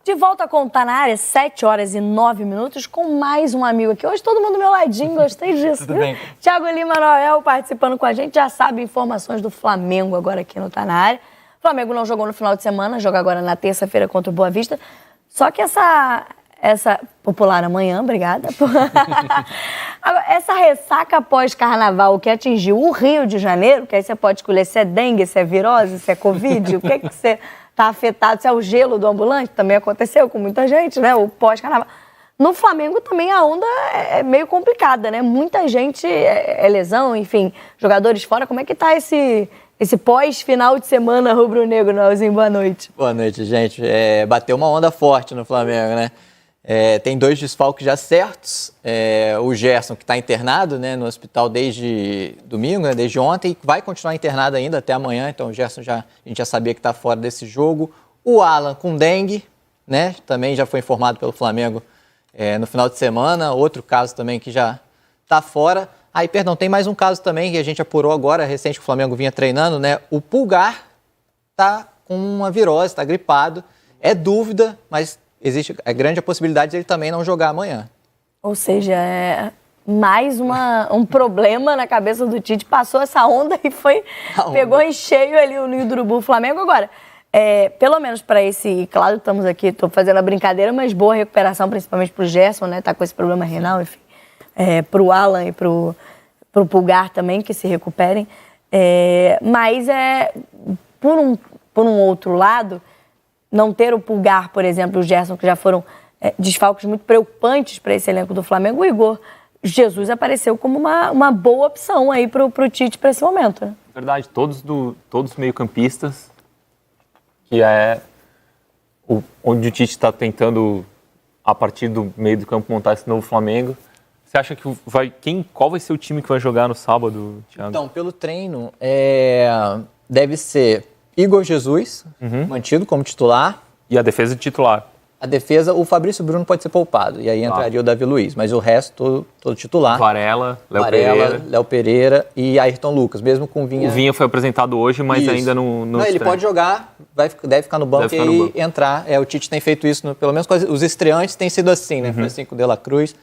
De volta com o Tá Na Área, 7h09, com mais um amigo aqui. Hoje todo mundo do meu ladinho, gostei disso. Tudo bem. Thiago Lima Noel participando com a gente, já sabe informações do Flamengo agora aqui no Tá Na Área. O Flamengo não jogou no final de semana, joga agora na terça-feira contra o Boa Vista. Só que essa popular amanhã, obrigada. Agora, essa ressaca pós-carnaval que atingiu o Rio de Janeiro, que aí você pode escolher se é dengue, se é virose, se é covid, o que você está afetado, se é o gelo do ambulante, também aconteceu com muita gente, né? O pós-carnaval. No Flamengo também a onda é meio complicada, né? Muita gente é lesão, enfim, jogadores fora. Como é que tá esse pós-final de semana rubro-negro, Noelzinho? Boa noite. Boa noite, gente. Bateu uma onda forte no Flamengo, né? Tem 2 desfalques já certos. O Gerson, que está internado, né, no hospital desde domingo, né, desde ontem, vai continuar internado ainda até amanhã. Então o Gerson a gente já sabia que está fora desse jogo. O Alan com dengue, né, também já foi informado pelo Flamengo no final de semana. Outro caso também que já está fora. Tem mais um caso também que a gente apurou agora, recente, que o Flamengo vinha treinando, né? O Pulgar está com uma virose, está gripado. É dúvida, mas existe grande a possibilidade de ele também não jogar amanhã. Ou seja, mais um problema na cabeça do Tite. Passou essa onda e pegou em cheio ali o Ninho do Urubu, o Flamengo. Agora, pelo menos para esse... Claro, estamos aqui, estou fazendo a brincadeira, mas boa recuperação, principalmente para o Gerson, né? Tá com esse problema renal, enfim. Para o Alan e para o Pulgar também, que se recuperem. Mas, por um outro lado, não ter o Pulgar, por exemplo, o Gerson, que já foram desfalques muito preocupantes para esse elenco do Flamengo, o Igor Jesus apareceu como uma boa opção aí para o Tite para esse momento, né? Verdade, todos meio-campistas, que é onde o Tite está tentando, a partir do meio do campo, montar esse novo Flamengo. Você acha que qual vai ser o time que vai jogar no sábado, Thiago? Então, pelo treino, deve ser Igor Jesus, mantido como titular. E a defesa de titular? A defesa, o Fabrício Bruno pode ser poupado. E aí entraria o Davi Luiz. Mas o resto, todo titular. Varela, Léo Pereira e Ayrton Lucas, mesmo com o Vinha. O Vinha foi apresentado hoje, mas ainda não ele pode jogar, deve ficar no banco e entrar. O Tite tem feito isso, pelo menos com os estreantes tem sido assim, né? Francisco de la Cruz.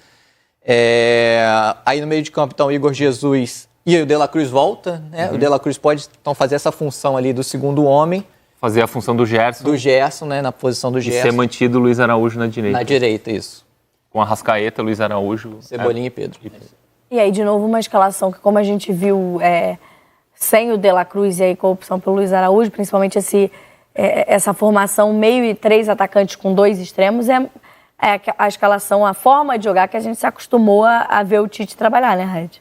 Aí no meio de campo, então, Igor Jesus e o De La Cruz volta, né? O De La Cruz pode, então, fazer essa função ali do segundo homem. Fazer a função do Gerson. Do Gerson, né? Na posição do Gerson. E ser mantido o Luiz Araújo na direita. Na direita, isso. Com a Arrascaeta, Luiz Araújo. Cebolinha e Pedro. E aí, de novo, uma escalação que, como a gente viu, sem o De La Cruz e aí com a opção pelo Luiz Araújo, principalmente essa formação meio e 3 atacantes com 2 extremos, a escalação, a forma de jogar que a gente se acostumou a ver o Tite trabalhar, né, Raid?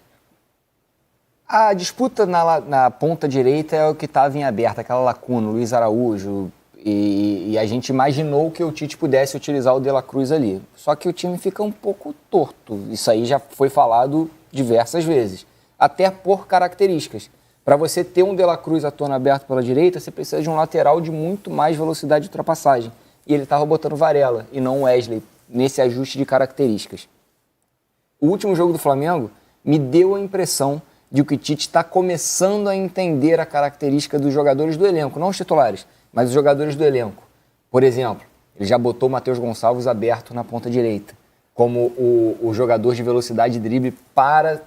A disputa na ponta direita é o que estava em aberto, aquela lacuna, o Luiz Araújo, e a gente imaginou que o Tite pudesse utilizar o De La Cruz ali. Só que o time fica um pouco torto, isso aí já foi falado diversas vezes, até por características. Para você ter um De La Cruz atuando aberto pela direita, você precisa de um lateral de muito mais velocidade de ultrapassagem. E ele estava botando Varela e não Wesley, nesse ajuste de características. O último jogo do Flamengo me deu a impressão de que o Tite está começando a entender a característica dos jogadores do elenco, não os titulares, mas os jogadores do elenco. Por exemplo, ele já botou o Matheus Gonçalves aberto na ponta direita, como o jogador de velocidade e drible para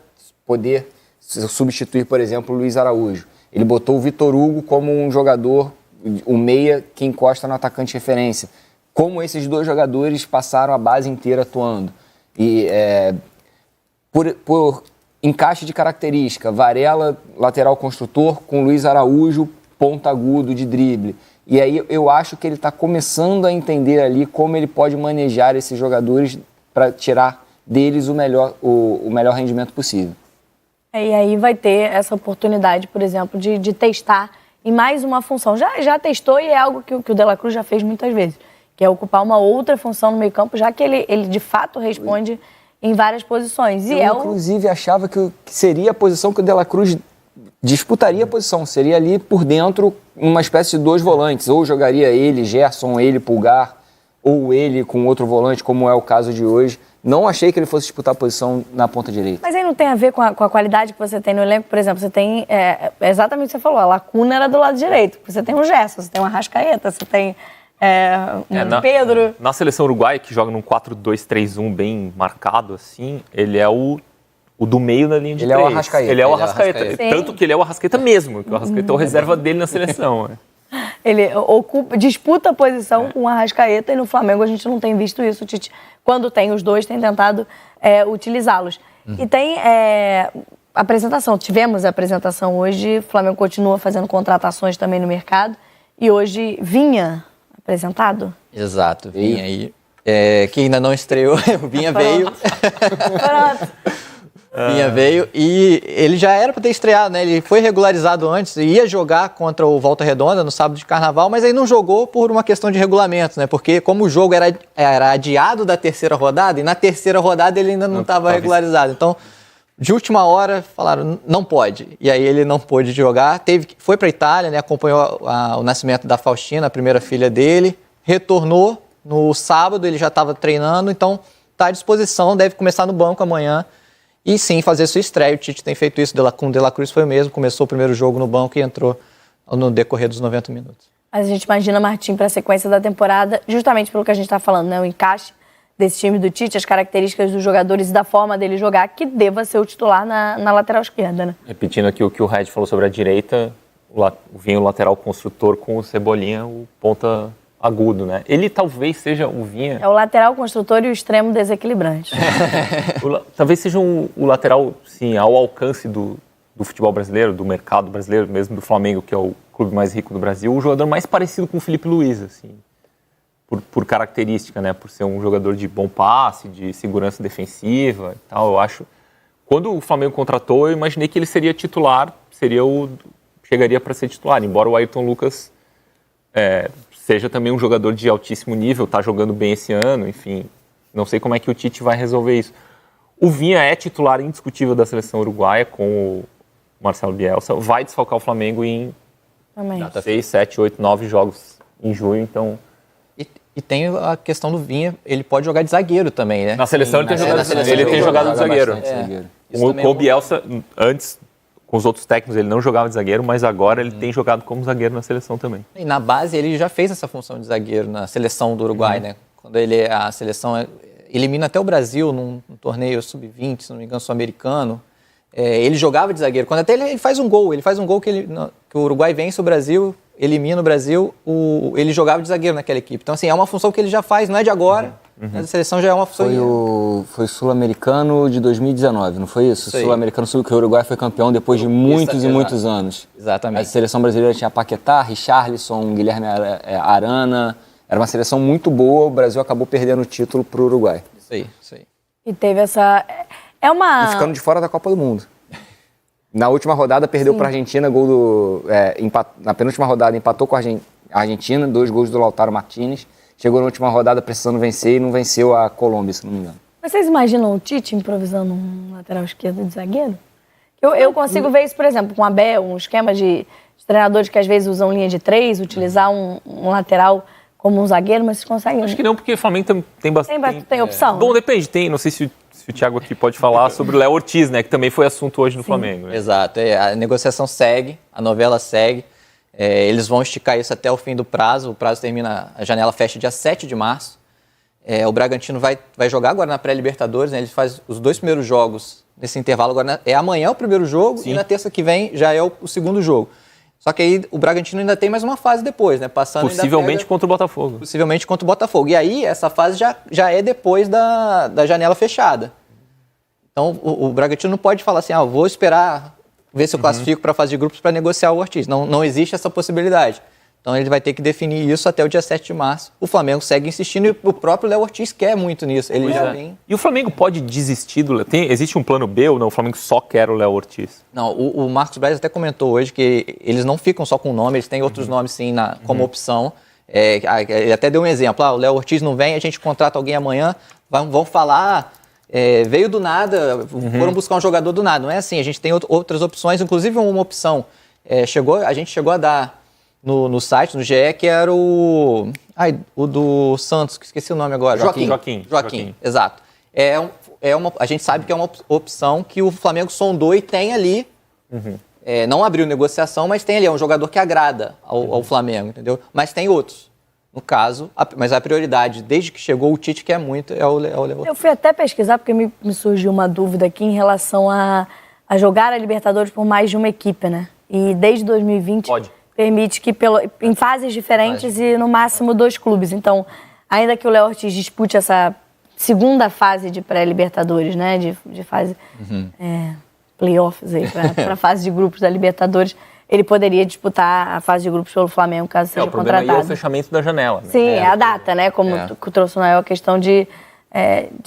poder substituir, por exemplo, o Luiz Araújo. Ele botou o Vitor Hugo como um jogador, o meia que encosta no atacante de referência. Como esses 2 jogadores passaram a base inteira atuando. E por encaixe de característica, Varela, lateral construtor, com Luiz Araújo, ponta agudo de drible. E aí eu acho que ele está começando a entender ali como ele pode manejar esses jogadores para tirar deles o melhor rendimento possível. E aí vai ter essa oportunidade, por exemplo, de testar em mais uma função. Já testou e é algo que o De La Cruz já fez muitas vezes, que é ocupar uma outra função no meio campo, já que ele de fato responde em várias posições. Eu, inclusive, achava que seria a posição que o De La Cruz disputaria a posição. Seria ali por dentro uma espécie de 2 volantes. Ou jogaria ele, Gerson, ele, Pulgar, ou ele com outro volante, como é o caso de hoje. Não achei que ele fosse disputar a posição na ponta direita. Mas aí não tem a ver com a qualidade que você tem no elenco? Por exemplo, você tem exatamente o que você falou, a lacuna era do lado direito. Você tem o Gerson, você tem o Arrascaeta, você tem Pedro. Na seleção uruguaia, que joga num 4-2-3-1 bem marcado, assim, ele é o do meio da linha de Ele três. é o Arrascaeta. Ele é o Arrascaeta. Sim. Tanto que ele é o Arrascaeta mesmo, que o Arrascaeta é o reserva dele na seleção. Ele disputa a posição com o Arrascaeta e no Flamengo a gente não tem visto isso. O Tite, quando tem os dois, tem tentado utilizá-los. E tem apresentação. Tivemos a apresentação hoje. O Flamengo continua fazendo contratações também no mercado. E hoje Vinha apresentado. Exato, Vinha aí. Que ainda não estreou, o Vinha veio. Pronto. Vinha veio e ele já era para ter estreado, né? Ele foi regularizado antes e ia jogar contra o Volta Redonda no sábado de Carnaval, mas aí não jogou por uma questão de regulamento, né? Porque como o jogo era adiado da terceira rodada, e na terceira rodada ele ainda não estava regularizado. Então, de última hora, falaram, não pode. E aí ele não pôde jogar. Foi para a Itália, né? Acompanhou o nascimento da Faustina, a primeira filha dele. Retornou no sábado, ele já estava treinando, então está à disposição, deve começar no banco amanhã. E sim, fazer sua estreia. O Tite tem feito isso, com o De La Cruz foi o mesmo, começou o primeiro jogo no banco e entrou no decorrer dos 90 minutos. Mas a gente imagina Martim para a sequência da temporada, justamente pelo que a gente está falando, né? O encaixe desse time do Tite, as características dos jogadores e da forma dele jogar, que deva ser o titular na lateral esquerda, né? Repetindo aqui o que o Red falou sobre a direita, vinha o lateral construtor com o Cebolinha, o ponta agudo, né? Ele talvez seja o Vinha... É o lateral construtor e o extremo desequilibrante. Talvez seja o lateral, sim, ao alcance do futebol brasileiro, do mercado brasileiro, mesmo do Flamengo, que é o clube mais rico do Brasil, o jogador mais parecido com o Felipe Luiz, assim, por característica, né? Por ser um jogador de bom passe, de segurança defensiva e tal, eu acho. Quando o Flamengo contratou, eu imaginei que ele seria titular, chegaria para ser titular, embora o Ayrton Lucas seja também um jogador de altíssimo nível, está jogando bem esse ano, enfim, não sei como é que o Tite vai resolver isso. O Vinha é titular indiscutível da seleção uruguaia com o Marcelo Bielsa, vai desfalcar o Flamengo em 6, 7, 8, 9 jogos em junho, então... E tem a questão do Vinha, ele pode jogar de zagueiro também, né? Na seleção ele tem jogado de zagueiro. Com o Bielsa, antes... Com os outros técnicos ele não jogava de zagueiro, mas agora ele tem jogado como zagueiro na seleção também. E na base ele já fez essa função de zagueiro na seleção do Uruguai, né? Quando a seleção elimina até o Brasil num torneio sub-20, se não me engano, sul-americano, ele jogava de zagueiro. Quando até ele faz um gol que o Uruguai vence o Brasil, elimina o Brasil, ele jogava de zagueiro naquela equipe. Então, assim, é uma função que ele já faz, não é de agora. A seleção já é uma função... Foi sul-americano de 2019, não foi isso? Sul-americano, que o Uruguai foi campeão depois de muitos e muitos anos. Exatamente. A seleção brasileira tinha Paquetá, Richarlison, Guilherme Arana. Era uma seleção muito boa, o Brasil acabou perdendo o título para o Uruguai. Isso aí. E teve essa... E ficando de fora da Copa do Mundo. Na última rodada perdeu para a Argentina, na penúltima rodada empatou com a Argentina, 2 gols do Lautaro Martínez. Chegou na última rodada precisando vencer e não venceu a Colômbia, se não me engano. Mas vocês imaginam o Tite improvisando um lateral esquerdo de zagueiro? Eu consigo ver isso, por exemplo, com o Abel, um esquema de treinadores que às vezes usam linha de 3, utilizar um lateral como um zagueiro, mas vocês conseguem... Acho que não, porque o Flamengo tem bastante... Tem opção. Bom, depende, não sei se o Thiago aqui pode falar sobre o Léo Ortiz, né, que também foi assunto hoje no Flamengo. Né? Exato, a negociação segue, a novela segue. Eles vão esticar isso até o fim do prazo. O prazo termina, a janela fecha dia 7 de março. O Bragantino vai jogar agora na pré-Libertadores, né? Ele faz os 2 primeiros jogos nesse intervalo. Agora amanhã o primeiro jogo. Sim. E na terça que vem já é o segundo jogo. Só que aí o Bragantino ainda tem mais uma fase depois, né? Possivelmente contra o Botafogo. Possivelmente contra o Botafogo. E aí essa fase já é depois da janela fechada. Então o Bragantino não pode falar assim, vou esperar... ver se eu classifico para a fase de grupos para negociar o Ortiz. Não existe essa possibilidade. Então ele vai ter que definir isso até o dia 7 de março. O Flamengo segue insistindo e o próprio Léo Ortiz quer muito nisso. Ele já vem... E o Flamengo pode desistir do Léo? Existe um plano B ou não? O Flamengo só quer o Léo Ortiz? Não, o Marcos Braz até comentou hoje que eles não ficam só com o nome, eles têm outros nomes sim como opção. Ele até deu um exemplo. O Léo Ortiz não vem, a gente contrata alguém amanhã, vão falar... veio do nada, foram buscar um jogador do nada. Não é assim, a gente tem outras opções, inclusive uma opção. A gente chegou a dar no site, no GE, que era o do Santos, que esqueci o nome agora. Joaquim, exato. A gente sabe que é uma opção que o Flamengo sondou e tem ali. Não abriu negociação, mas tem ali, é um jogador que agrada ao Flamengo, entendeu? Mas tem outros. no caso, mas a prioridade, desde que chegou o Tite, que é muito, é o Léo Ortiz. Eu fui até pesquisar, porque me surgiu uma dúvida aqui em relação a jogar a Libertadores por mais de uma equipe, né? E desde 2020 permite que em fases diferentes e no máximo 2 clubes. Então, ainda que o Léo Ortiz dispute essa segunda fase de pré-Libertadores, né? De fase playoffs aí, para a fase de grupos da Libertadores, ele poderia disputar a fase de grupos pelo Flamengo, caso seja contratado. O problema aí é o fechamento da janela. Né? Sim, é a data, né? Como trouxe o Noel, a questão de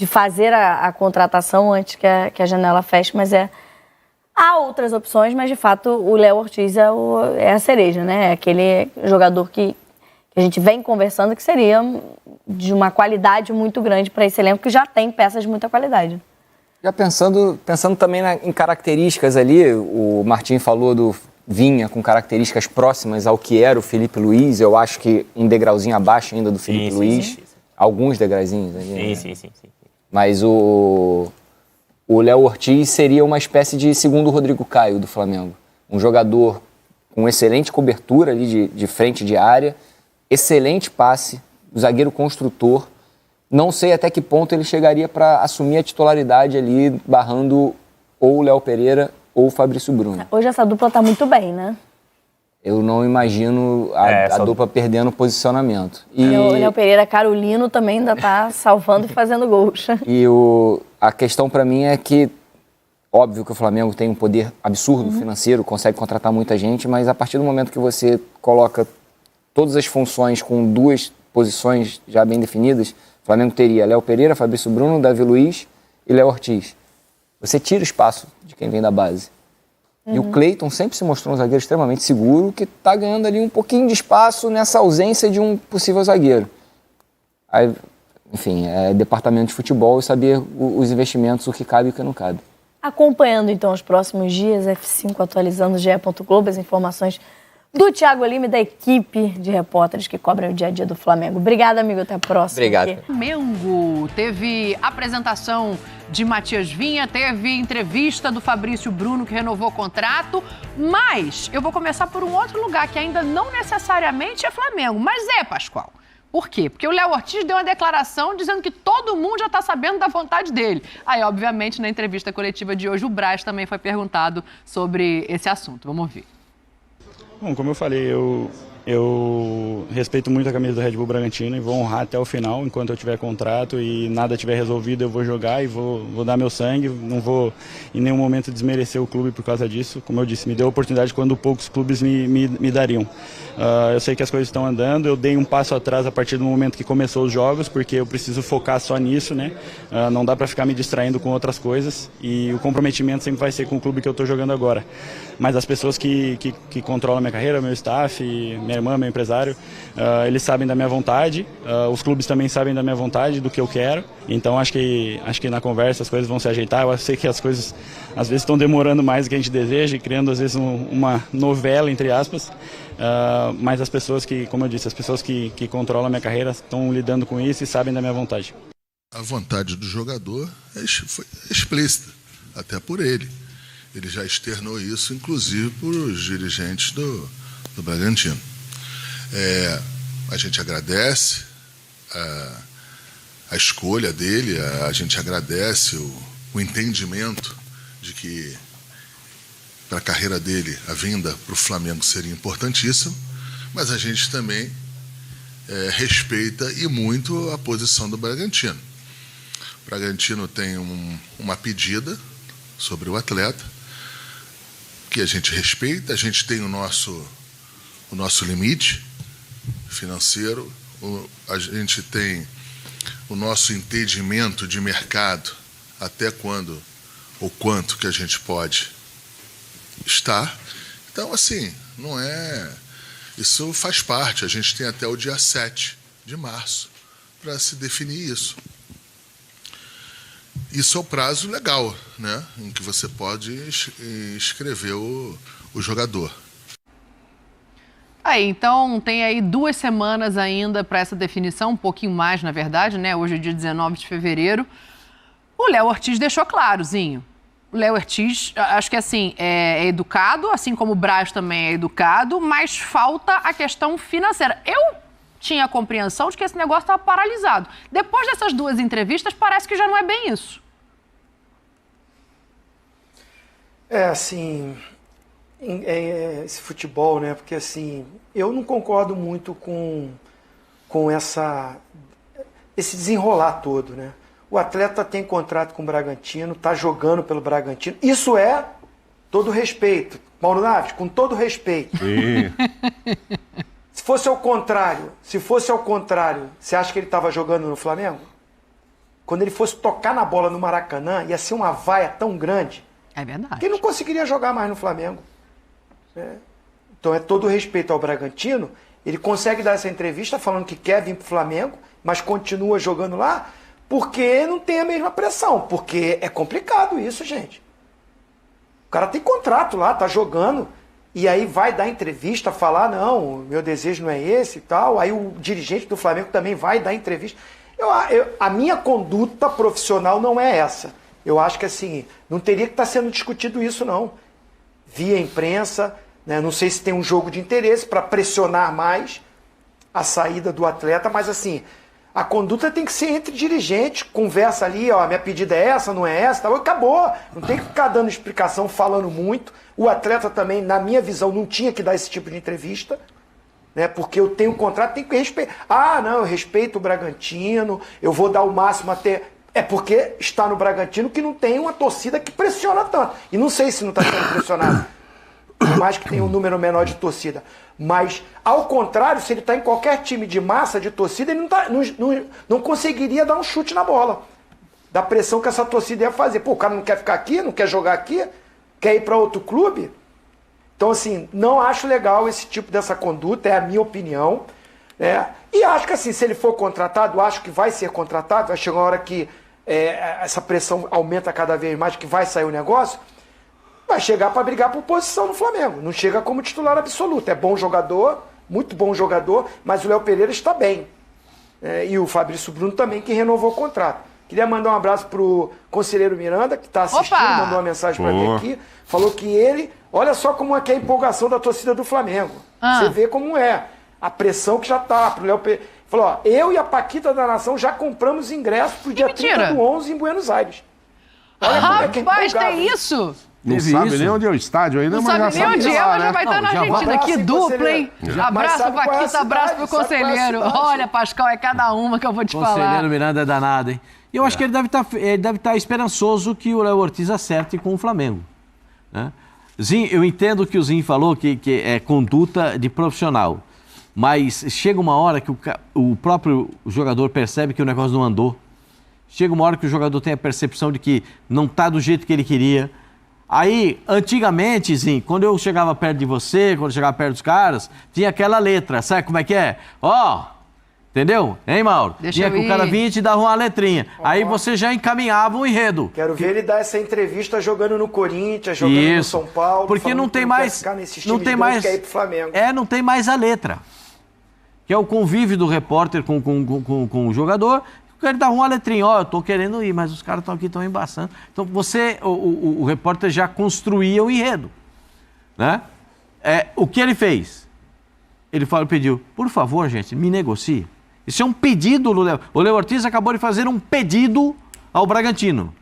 fazer a contratação antes que a janela feche, mas há outras opções, mas de fato o Léo Ortiz é a cereja, né? É aquele jogador que a gente vem conversando que seria de uma qualidade muito grande para esse elenco, que já tem peças de muita qualidade. Já pensando também em características ali, o Martim falou do Vinha com características próximas ao que era o Felipe Luiz, eu acho que um degrauzinho abaixo ainda do Felipe Luiz. Sim. Alguns degrauzinhos ali. Sim. Mas o Léo Ortiz seria uma espécie de segundo Rodrigo Caio do Flamengo. Um jogador com excelente cobertura ali de frente de área, excelente passe, zagueiro construtor. Não sei até que ponto ele chegaria para assumir a titularidade ali, barrando ou o Léo Pereira ou o Fabrício Bruno. Hoje essa dupla está muito bem, né? Eu não imagino a dupla perdendo posicionamento. E o Léo Pereira Carolino também ainda está salvando e fazendo gols. E a questão para mim é que, óbvio que o Flamengo tem um poder absurdo financeiro, consegue contratar muita gente, mas a partir do momento que você coloca todas as funções com 2 posições já bem definidas, o Flamengo teria Léo Pereira, Fabrício Bruno, Davi Luiz e Léo Ortiz. Você tira o espaço de quem vem da base. E o Cleiton sempre se mostrou um zagueiro extremamente seguro, que está ganhando ali um pouquinho de espaço nessa ausência de um possível zagueiro. Aí, enfim, é departamento de futebol e saber os investimentos, o que cabe e o que não cabe. Acompanhando, então, os próximos dias, F5 atualizando o GE. Globo, as informações do Thiago Lima e da equipe de repórteres que cobrem o dia a dia do Flamengo. Obrigada, amigo. Até a próxima. Obrigado. Flamengo teve apresentação de Matias Vinha, teve entrevista do Fabrício Bruno, que renovou o contrato, mas eu vou começar por um outro lugar, que ainda não necessariamente é Flamengo, mas Pascoal. Por quê? Porque o Léo Ortiz deu uma declaração dizendo que todo mundo já está sabendo da vontade dele. Aí, obviamente, na entrevista coletiva de hoje, o Braz também foi perguntado sobre esse assunto. Vamos ouvir. Bom, como eu falei, eu respeito muito a camisa do Red Bull Bragantino e vou honrar até o final, enquanto eu tiver contrato e nada tiver resolvido, eu vou jogar e vou dar meu sangue, não vou em nenhum momento desmerecer o clube por causa disso. Como eu disse, me deu a oportunidade quando poucos clubes me dariam. Eu sei que as coisas estão andando, eu dei um passo atrás a partir do momento que começou os jogos, porque eu preciso focar só nisso, né? Não dá para ficar me distraindo com outras coisas e o comprometimento sempre vai ser com o clube que eu estou jogando agora. Mas as pessoas que controlam a minha carreira, meu staff, minha irmã, meu empresário, eles sabem da minha vontade, os clubes também sabem da minha vontade, do que eu quero. Então acho que na conversa as coisas vão se ajeitar. Eu sei que as coisas às vezes estão demorando mais do que a gente deseja e criando às vezes uma novela, entre aspas. Mas as pessoas que, como eu disse, as pessoas que controlam a minha carreira estão lidando com isso e sabem da minha vontade. A vontade do jogador foi explícita, até por ele. Ele já externou isso, inclusive, para os dirigentes do Bragantino. A gente agradece a escolha dele, a gente agradece o entendimento de que para a carreira dele a vinda para o Flamengo seria importantíssima, mas a gente também respeita e muito a posição do Bragantino. O Bragantino tem uma pedida sobre o atleta, que a gente respeita, a gente tem o nosso limite financeiro, a gente tem o nosso entendimento de mercado, até quando ou quanto que a gente pode estar. Então, assim, não é... Isso faz parte, a gente tem até o dia 7 de março para se definir isso. Isso é o prazo legal, né, em que você pode inscrever o jogador. Aí, então, tem aí 2 semanas ainda para essa definição, um pouquinho mais, na verdade, né? Hoje é dia 19 de fevereiro. O Léo Ortiz deixou claro, Zinho. O Léo Ortiz, acho que assim, é educado, assim como o Braz também é educado, mas falta a questão financeira. Eu tinha a compreensão de que esse negócio estava paralisado. Depois dessas 2 entrevistas, parece que já não é bem isso. Assim, esse futebol, né? Porque, assim, eu não concordo muito com esse desenrolar todo, né? O atleta tem contrato com o Bragantino, está jogando pelo Bragantino. Isso é todo respeito. Mauro Naves, com todo respeito. Sim. Se fosse ao contrário, você acha que ele estava jogando no Flamengo? Quando ele fosse tocar na bola no Maracanã, ia ser uma vaia tão grande É verdade. que ele não conseguiria jogar mais no Flamengo. Então é todo respeito ao Bragantino. Ele consegue dar essa entrevista falando que quer vir para o Flamengo, mas continua jogando lá, porque não tem a mesma pressão. Porque é complicado isso, gente. O cara tem contrato lá, tá jogando, e aí vai dar entrevista, falar, não, meu desejo não é esse e tal. Aí o dirigente do Flamengo também vai dar entrevista. A minha conduta profissional não é essa. Eu acho que, assim, não teria que estar sendo discutido isso, não. Via imprensa, né? Não sei se tem um jogo de interesse para pressionar mais a saída do atleta, mas, assim, a conduta tem que ser entre dirigentes, conversa ali, ó, minha pedida é essa, não é essa, tá? Acabou. Não tem que ficar dando explicação, falando muito. O atleta também, na minha visão, não tinha que dar esse tipo de entrevista, né? Porque eu tenho um contrato, tenho que respeitar. Ah, não, eu respeito o Bragantino, eu vou dar o máximo até... É porque está no Bragantino que não tem uma torcida que pressiona tanto. E não sei se não está sendo pressionado. Por mais que tenha um número menor de torcida. Mas, ao contrário, se ele está em qualquer time de massa de torcida, ele não conseguiria dar um chute na bola. Da pressão que essa torcida ia fazer. Pô, o cara não quer ficar aqui, não quer jogar aqui, quer ir para outro clube. Então, assim, não acho legal esse tipo dessa conduta, é a minha opinião. E acho que, assim, se ele for contratado, acho que vai ser contratado, vai chegar uma hora que essa pressão aumenta cada vez mais, que vai sair o negócio, vai chegar para brigar por posição no Flamengo. Não chega como titular absoluto. É bom jogador, muito bom jogador, mas o Léo Pereira está bem. E o Fabrício Bruno também, que renovou o contrato. Queria mandar um abraço pro conselheiro Miranda, que está assistindo, mandou uma mensagem para mim aqui. Falou que ele... Olha só como é que é a empolgação da torcida do Flamengo. Você vê como é. A pressão que já tá pro Léo Pereira. Falou, ó, eu e a Paquita da Nação já compramos ingressos pro dia 30/11 em Buenos Aires. Olha como é que é Rapaz, empolgado. tem isso? Não sabe nem onde é o estádio ainda, Não mas já sabe nem onde é, lá, mas já vai estar na Argentina. Que dupla, hein? Abraço, Paquita, abraço pro conselheiro. Olha, Pascal, é cada uma que eu vou te falar. O conselheiro Miranda é danado, hein? E eu acho que ele deve estar esperançoso que o Léo Ortiz acerte com o Flamengo, né? Zinho, eu entendo o que o Zinho falou, que é conduta de profissional. Mas chega uma hora que o próprio jogador percebe que o negócio não andou. Chega uma hora que o jogador tem a percepção de que não está do jeito que ele queria. Aí, antigamente, Zinho, quando eu chegava perto de você, quando eu chegava perto dos caras, tinha aquela letra, sabe como é que é? Entendeu? Hein, Mauro? Tinha que o cara vinha e te dava uma letrinha. Aí você já encaminhava um enredo. Quero ver ele dar essa entrevista jogando no Corinthians, jogando no São Paulo. Porque não tem mais... Não tem mais... Quer ir pro Flamengo. Não tem mais a letra. Que é o convívio do repórter com o jogador. Ele dava uma letrinha, eu tô querendo ir, mas os caras estão aqui, estão embaçando. Então o repórter já construía o enredo, né? O que ele fez? Ele pediu, por favor, gente, me negocie. Isso é um pedido, o Léo Ortiz acabou de fazer um pedido ao Bragantino.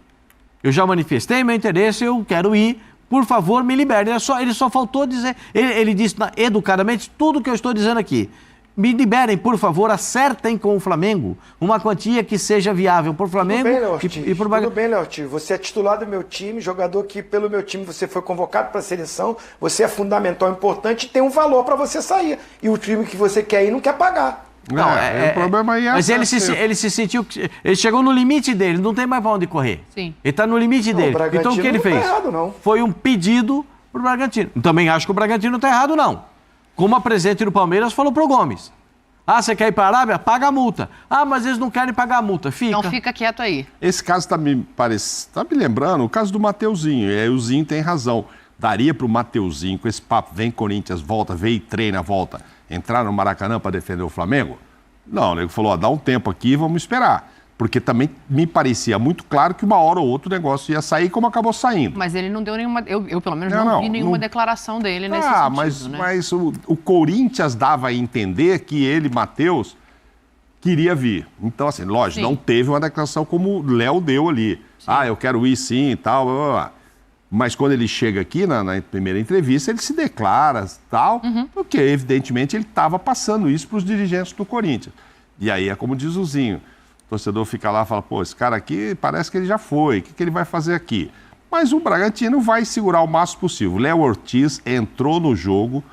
Eu já manifestei meu interesse, eu quero ir, por favor, me libere. Ele só faltou dizer, ele disse educadamente tudo que eu estou dizendo aqui. Me liberem, por favor, acertem com o Flamengo uma quantia que seja viável para o Flamengo e para o Bragantino. Tudo bem, Léo Ortiz. Você é titular do meu time, jogador que pelo meu time você foi convocado para a seleção, você é fundamental, importante e tem um valor para você sair. E o time que você quer ir não quer pagar. Não, o problema aí é... Mas ele se sentiu... Ele chegou no limite dele, não tem mais para onde correr. Sim. Ele está no limite dele. Então o que ele fez? Não tá errado, não. Foi um pedido para o Bragantino. Também acho que o Bragantino não está errado, não. Como a presidente do Palmeiras falou pro Gomes. Você quer ir para a Arábia? Paga a multa. Mas eles não querem pagar a multa. Fica. Então fica quieto aí. Esse caso tá me lembrando o caso do Mateuzinho. E aí o Zinho tem razão. Daria para o Mateuzinho, com esse papo, vem Corinthians, volta, vem e treina, volta, entrar no Maracanã para defender o Flamengo? Não, o nego falou, dá um tempo aqui, vamos esperar. Porque também me parecia muito claro que uma hora ou outra o negócio ia sair, como acabou saindo. Mas ele não deu nenhuma... Eu pelo menos, não vi nenhuma declaração dele nesse sentido, né? Mas o Corinthians dava a entender que ele, Matheus, queria vir. Então, assim, lógico, não teve uma declaração como o Léo deu ali. Eu quero ir sim e tal, blá, blá, blá. Mas quando ele chega aqui na primeira entrevista, ele se declara tal, porque evidentemente ele estava passando isso para os dirigentes do Corinthians. E aí é como diz o Zinho, o torcedor fica lá e fala, pô, esse cara aqui parece que ele já foi, o que ele vai fazer aqui? Mas o Bragantino vai segurar o máximo possível. O Léo Ortiz entrou no jogo,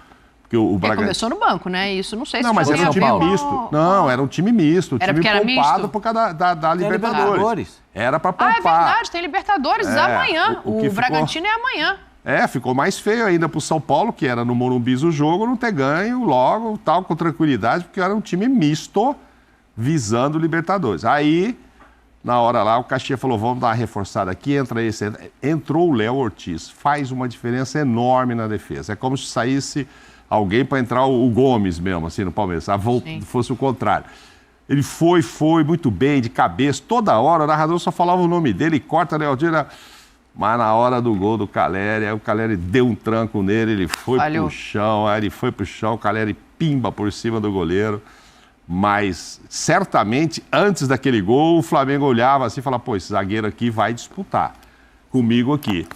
porque o Bragantino... começou no banco, né? Isso não sei se mas era um time misto. Não, era um time misto. Um time poupado por causa da Libertadores. Era para poupar. É verdade, tem Libertadores amanhã. O Bragantino é amanhã. Ficou mais feio ainda pro São Paulo, que era no Morumbi o jogo, não ter ganho logo, tal, com tranquilidade, porque era um time misto visando o Libertadores. Aí, na hora lá, o Caxias falou, vamos dar uma reforçada aqui, entra esse. Entrou o Léo Ortiz, faz uma diferença enorme na defesa. É como se saísse alguém para entrar o Gomes mesmo, assim, no Palmeiras. Fosse o contrário. Ele foi muito bem, de cabeça, toda hora, o narrador só falava o nome dele, corta Léo Ortiz, mas na hora do gol do Caleri, aí o Caleri deu um tranco nele, ele foi pro chão, o Caleri pimba por cima do goleiro. Mas, certamente, antes daquele gol, o Flamengo olhava assim e falava, pô, esse zagueiro aqui vai disputar comigo aqui.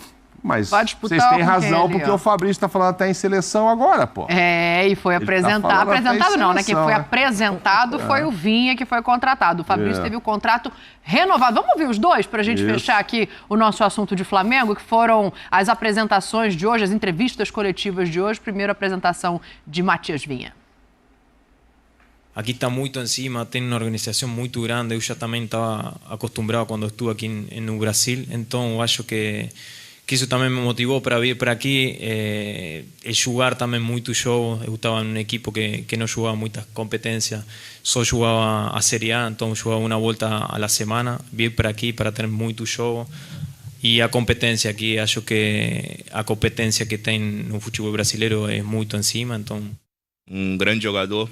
Mas vocês têm razão, porque o Fabrício está falando até em seleção agora, pô. E foi apresentado. Apresentado não, né? Quem foi apresentado foi o Vinha, que foi contratado. O Fabrício teve o contrato renovado. Vamos ouvir os dois para a gente fechar aqui o nosso assunto de Flamengo, que foram as apresentações de hoje, as entrevistas coletivas de hoje. Primeiro, a apresentação de Matias Vinha. Aqui está muito em cima, tem uma organização muito grande. Eu já também estava acostumado quando estive aqui no Brasil, então eu acho que isso também me motivou para vir para aqui e jogar também muito jogo. Eu estava em uma equipe que não jogava muitas competências, só jogava a Série A, então jogava uma volta à semana. Vir para aqui para ter muito jogo. E a competência aqui, acho que a competência que tem no futebol brasileiro é muito em cima, então... Um grande jogador,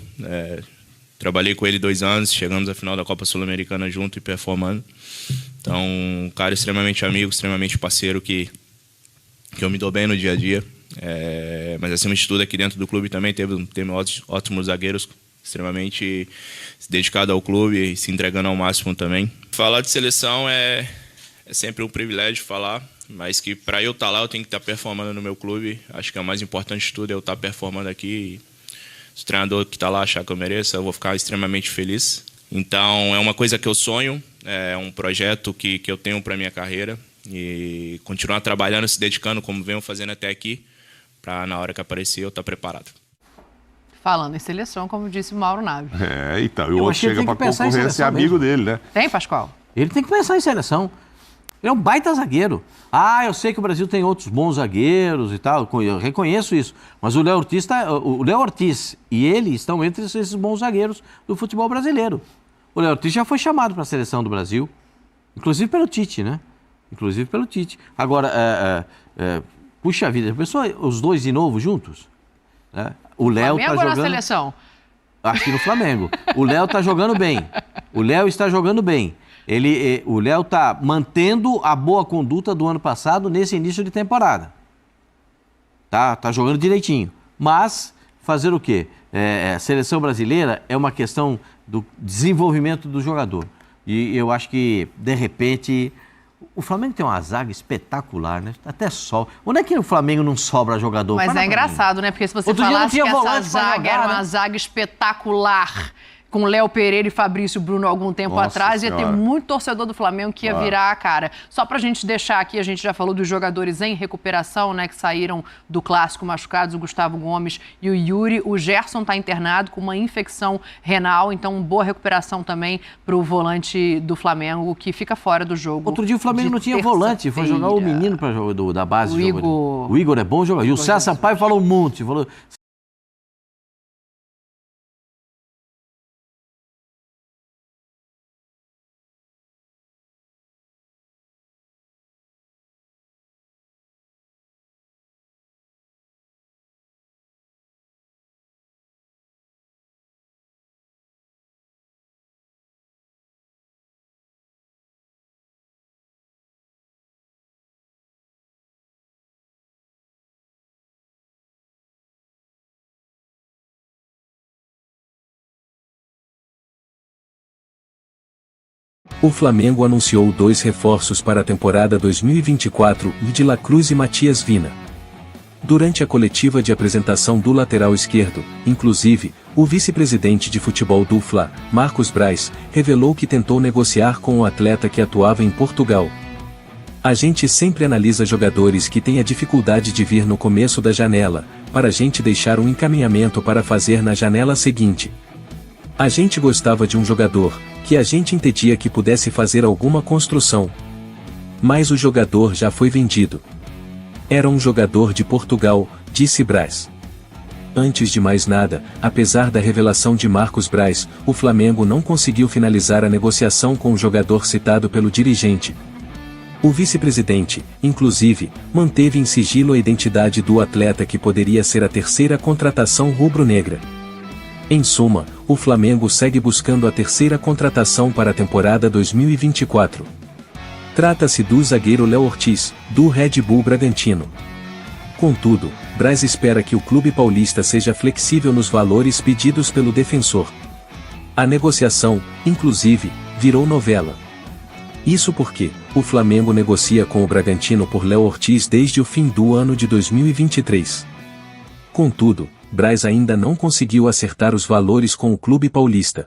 trabalhei com ele 2 anos, chegamos à final da Copa Sul-Americana junto e performando. Então, um cara extremamente amigo, extremamente parceiro que eu me dou bem no dia a dia. Mas acima de tudo aqui dentro do clube também teve ótimos zagueiros, extremamente dedicados ao clube e se entregando ao máximo também. Falar de seleção é sempre um privilégio falar, mas que para eu estar lá eu tenho que estar performando no meu clube. Acho que é o mais importante de tudo, eu estar performando aqui. Se o treinador que está lá achar que eu mereço, eu vou ficar extremamente feliz. Então, é uma coisa que eu sonho, é um projeto que eu tenho para a minha carreira e continuar trabalhando, se dedicando como venho fazendo até aqui, para na hora que aparecer eu estar preparado. Falando em seleção, como disse o Mauro Naves. Então, o outro chega para concorrência, é amigo dele, né? Tem, Pascoal? Ele tem que pensar em seleção. Ele é um baita zagueiro. Eu sei que o Brasil tem outros bons zagueiros e tal, eu reconheço isso. Mas o Léo Ortiz e ele estão entre esses bons zagueiros do futebol brasileiro. O Léo Ortiz já foi chamado para a seleção do Brasil, inclusive pelo Tite, né? Agora, puxa vida, pensou os dois de novo juntos? Né? O Léo tá jogando... na seleção? Acho que no Flamengo. O Léo está jogando bem. O Léo está jogando bem. O Léo está mantendo a boa conduta do ano passado nesse início de temporada. Tá jogando direitinho. Mas fazer o quê? A seleção brasileira é uma questão do desenvolvimento do jogador. E eu acho que, de repente, o Flamengo tem uma zaga espetacular, né? Até sol. Onde é que o Flamengo não sobra jogador? Mas é engraçado, né? Porque se você falasse que essa zaga era uma zaga espetacular, com Léo Pereira e Fabrício Bruno algum tempo atrás, ia ter muito torcedor do Flamengo que ia virar a cara. Só pra gente deixar aqui, a gente já falou dos jogadores em recuperação, né, que saíram do clássico machucados, o Gustavo Gomes e o Yuri. O Gerson tá internado com uma infecção renal, então boa recuperação também pro volante do Flamengo, que fica fora do jogo. Outro dia o Flamengo não tinha volante, foi jogar o menino pra jogar da base. O Igor é bom jogador. E o César Sampaio falou um monte, falou... o Flamengo anunciou 2 reforços para a temporada 2024, de La Cruz e Matias Vina. Durante a coletiva de apresentação do lateral esquerdo, inclusive, o vice-presidente de futebol do Fla, Marcos Braz, revelou que tentou negociar com o atleta que atuava em Portugal. A gente sempre analisa jogadores que têm a dificuldade de vir no começo da janela, para a gente deixar um encaminhamento para fazer na janela seguinte. A gente gostava de um jogador, que a gente entendia que pudesse fazer alguma construção. Mas o jogador já foi vendido. Era um jogador de Portugal, disse Braz. Antes de mais nada, apesar da revelação de Marcos Braz, o Flamengo não conseguiu finalizar a negociação com o jogador citado pelo dirigente. O vice-presidente, inclusive, manteve em sigilo a identidade do atleta que poderia ser a terceira contratação rubro-negra. Em suma, o Flamengo segue buscando a terceira contratação para a temporada 2024. Trata-se do zagueiro Léo Ortiz, do Red Bull Bragantino. Contudo, Braz espera que o clube paulista seja flexível nos valores pedidos pelo defensor. A negociação, inclusive, virou novela. Isso porque o Flamengo negocia com o Bragantino por Léo Ortiz desde o fim do ano de 2023. Contudo, Braz ainda não conseguiu acertar os valores com o clube paulista.